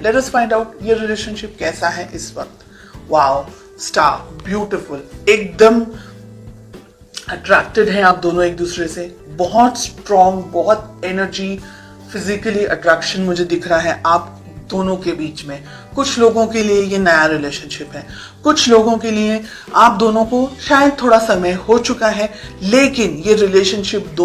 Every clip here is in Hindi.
हैं। लेट अस फाइंड आउट ये रिलेशनशिप कैसा है इस वक्त। वाओ, स्टार, ब्यूटीफुल, एकदम अट्रैक्टेड हैं आप दोनों एक दूसरे से, बहुत स्ट्रॉन्ग, बहुत एनर्जी, फिजिकली अट्रैक्शन मुझे दिख रहा है आप दोनों के बीच में। कुछ लोगों के लिए ये नया रिलेशनशिप है, कुछ लोगों के लिए आप दोनों को शायद थोड़ा समय हो चुका है, लेकिन ये रिलेशनशिप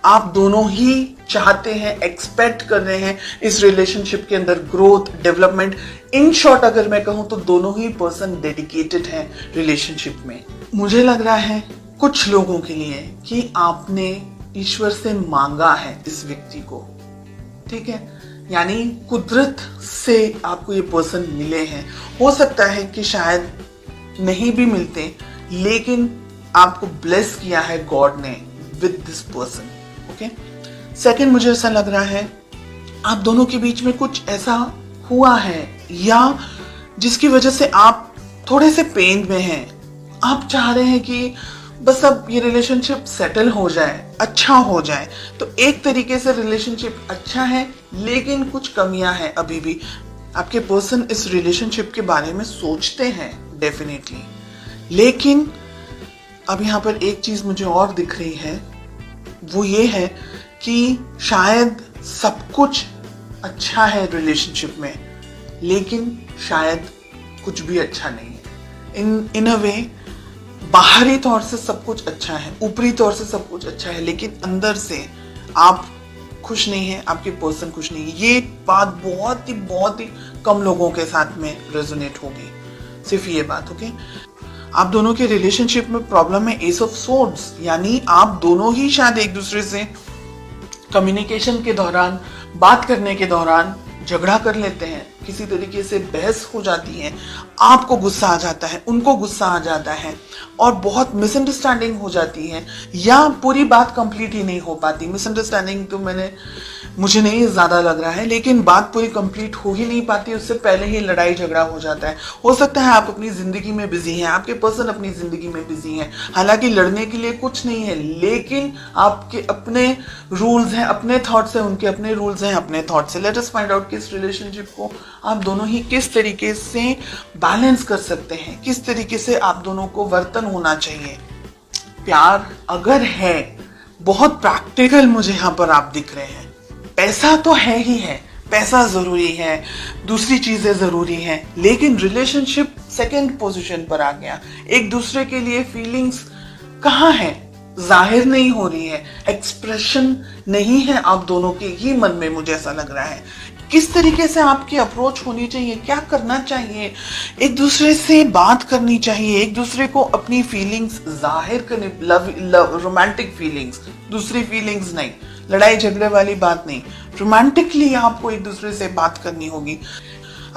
आप दोनों ही चाहते हैं, एक्सपेक्ट कर रहे हैं इस रिलेशनशिप के अंदर ग्रोथ, डेवलपमेंट। इन शॉर्ट अगर मैं कहूं तो दोनों ही पर्सन डेडिकेटेड हैं रिलेशनशिप में। मुझे लग रहा है कुछ लोगों के लिए कि आपने ईश्वर से मांगा है इस व्यक्ति को, ठीक है, यानी कुदरत से आपको ये पर्सन मिले हैं। हो सकता है कि शायद नहीं भी मिलते, लेकिन आपको ब्लेस किया है गॉड ने with this person. Okay, second, मुझे ऐसा लग रहा है आप दोनों के बीच में कुछ ऐसा हुआ है या जिसकी वजह से आप थोड़े से पेन में हैं। आप चाह रहे हैं कि बस अब ये रिलेशनशिप सेटल हो जाए, अच्छा हो जाए। तो एक तरीके से रिलेशनशिप अच्छा है, लेकिन कुछ कमियां हैं अभी भी। आपके पर्सन इस रिलेशनशिप के बारे में सोचते हैं डेफिनेटली, लेकिन अब यहाँ पर एक चीज मुझे और दिख रही है, वो ये है कि शायद सब कुछ अच्छा है रिलेशनशिप में, लेकिन शायद कुछ भी अच्छा नहीं है। इन अ वे बाहरी तौर से सब कुछ अच्छा है, ऊपरी तौर से सब कुछ अच्छा है, लेकिन अंदर से आप खुश नहीं है, आपके पर्सन खुश नहीं है। ये बात बहुत ही कम लोगों के साथ में रेजोनेट होगी, सिर्फ ये बात। ओके, आप दोनों के रिलेशनशिप में प्रॉब्लम है एस ऑफ सोर्ड्स, यानी आप दोनों ही शायद एक दूसरे से कम्युनिकेशन के दौरान, बात करने के दौरान झगड़ा कर लेते हैं, किसी तरीके से बहस हो जाती है, आपको गुस्सा आ जाता है, उनको गुस्सा आ जाता है और बहुत मिसअंडरस्टैंडिंग हो जाती है, या पूरी बात कंप्लीट ही नहीं हो पाती। मिसअंडरस्टैंडिंग तो मुझे नहीं ज्यादा लग रहा है, लेकिन बात पूरी कंप्लीट हो ही नहीं पाती, उससे पहले ही लड़ाई झगड़ा हो जाता है। हो सकता है आप अपनी जिंदगी में बिजी हैं, आपके पर्सन अपनी जिंदगी में बिजी हैं, हालांकि लड़ने के लिए कुछ नहीं है, लेकिन आपके अपने रूल्स हैं, अपने थॉट्स हैं, उनके अपने रूल्स हैं, अपने थॉट्स हैं। लेट अस फाइंड आउट कि इस रिलेशनशिप को आप दोनों ही किस तरीके से बैलेंस कर सकते हैं, किस तरीके से आप दोनों को वर्तन होना चाहिए। प्यार अगर है, बहुत प्रैक्टिकल मुझे यहाँ पर आप दिख रहे हैं। पैसा तो है ही है, पैसा जरूरी है, दूसरी चीजें जरूरी हैं, लेकिन रिलेशनशिप सेकंड पोजीशन पर आ गया। एक दूसरे के लिए फीलिंग्स कहाँ है, जाहिर नहीं हो रही है, एक्सप्रेशन नहीं है आप दोनों के ही मन में, मुझे ऐसा लग रहा है। किस तरीके से आपकी अप्रोच होनी चाहिए, क्या करना चाहिए, एक दूसरे से बात करनी चाहिए, एक दूसरे को अपनी फीलिंग्स जाहिर करनी, रोमांटिक फीलिंग्स, दूसरी फीलिंग्स नहीं, लड़ाई झगड़े वाली बात नहीं, रोमांटिकली आपको एक दूसरे से बात करनी होगी।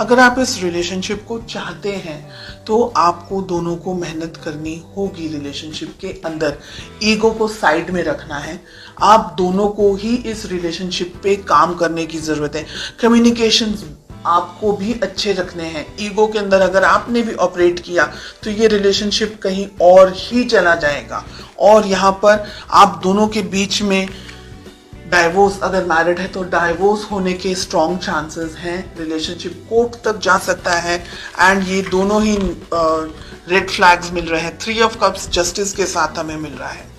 अगर आप इस रिलेशनशिप को चाहते हैं तो आपको दोनों को मेहनत करनी होगी रिलेशनशिप के अंदर। ईगो को साइड में रखना है, आप दोनों को ही इस रिलेशनशिप पे काम करने की जरूरत है। कम्युनिकेशंस आपको भी अच्छे रखने हैं। ईगो के अंदर अगर आपने भी ऑपरेट किया तो ये रिलेशनशिप कहीं और ही चला जाएगा, और यहाँ पर आप दोनों के बीच में डाइवोर्स, अगर मैरिड है तो डाइवोर्स होने के स्ट्रॉन्ग चांसेस हैं। रिलेशनशिप कोर्ट तक जा सकता है, एंड ये दोनों ही रेड फ्लैग्स मिल रहे हैं। 3 ऑफ कप्स जस्टिस के साथ हमें मिल रहा है।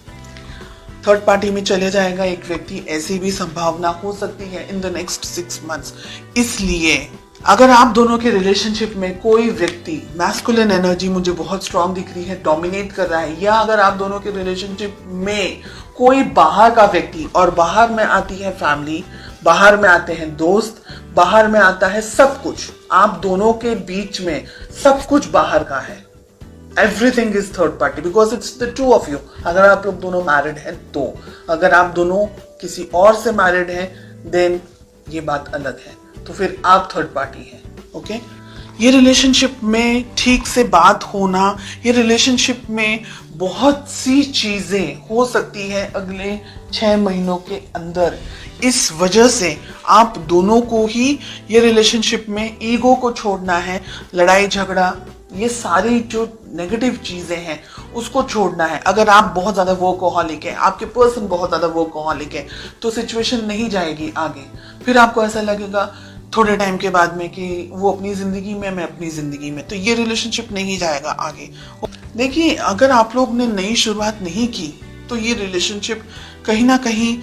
थर्ड पार्टी में चले जाएगा एक व्यक्ति, ऐसी भी संभावना हो सकती है इन द नेक्स्ट 6 मंथ्स। इसलिए अगर आप दोनों के रिलेशनशिप में कोई व्यक्ति, मैस्कुलिन एनर्जी मुझे बहुत स्ट्रांग दिख रही है, डोमिनेट कर रहा है, या अगर आप दोनों के रिलेशनशिप में कोई बाहर का व्यक्ति, और बाहर में आती है फैमिली, बाहर में आते हैं दोस्त, बाहर में आता है सब कुछ, आप दोनों के बीच में सब कुछ बाहर का है। Everything is third party because it's the two of you. अगर आप लोग दोनों मैरिड हैं तो, अगर आप दोनों किसी और से मैरिड हैं देन ये बात अलग है, तो फिर आप थर्ड पार्टी हैं। ओके, ये रिलेशनशिप में ठीक से बात होना, ये रिलेशनशिप में बहुत सी चीजें हो सकती है अगले 6 महीनों के अंदर। इस वजह से आप दोनों को ही ये रिलेशनशिप में ईगो को छोड़ना है, लड़ाई झगड़ा, ये सारी जो नेगेटिव चीजें हैं उसको छोड़ना है। अगर आप बहुत ज्यादा वर्कहॉलिक है, आपके पर्सन बहुत ज्यादा वर्कहॉलिक है, तो सिचुएशन नहीं जाएगी आगे। फिर आपको ऐसा लगेगा थोड़े टाइम के बाद में कि वो अपनी जिंदगी में, मैं अपनी जिंदगी में, तो ये रिलेशनशिप नहीं जाएगा आगे। देखिए, अगर आप लोग ने नई शुरुआत नहीं की तो ये रिलेशनशिप कहीं ना कहीं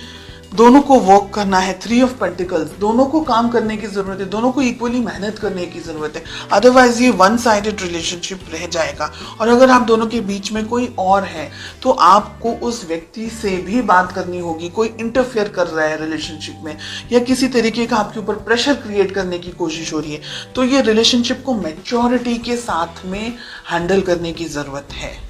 दोनों को वर्क करना है। 3 ऑफ पेंटिकल्स, दोनों को काम करने की जरूरत है, दोनों को इक्वली मेहनत करने की जरूरत है, अदरवाइज ये वन साइडेड रिलेशनशिप रह जाएगा। और अगर आप दोनों के बीच में कोई और है तो आपको उस व्यक्ति से भी बात करनी होगी। कोई इंटरफेयर कर रहा है रिलेशनशिप में या किसी तरीके का आपके ऊपर प्रेशर क्रिएट करने की कोशिश हो रही है, तो ये रिलेशनशिप को मैच्योरिटी के साथ में हैंडल करने की जरूरत है।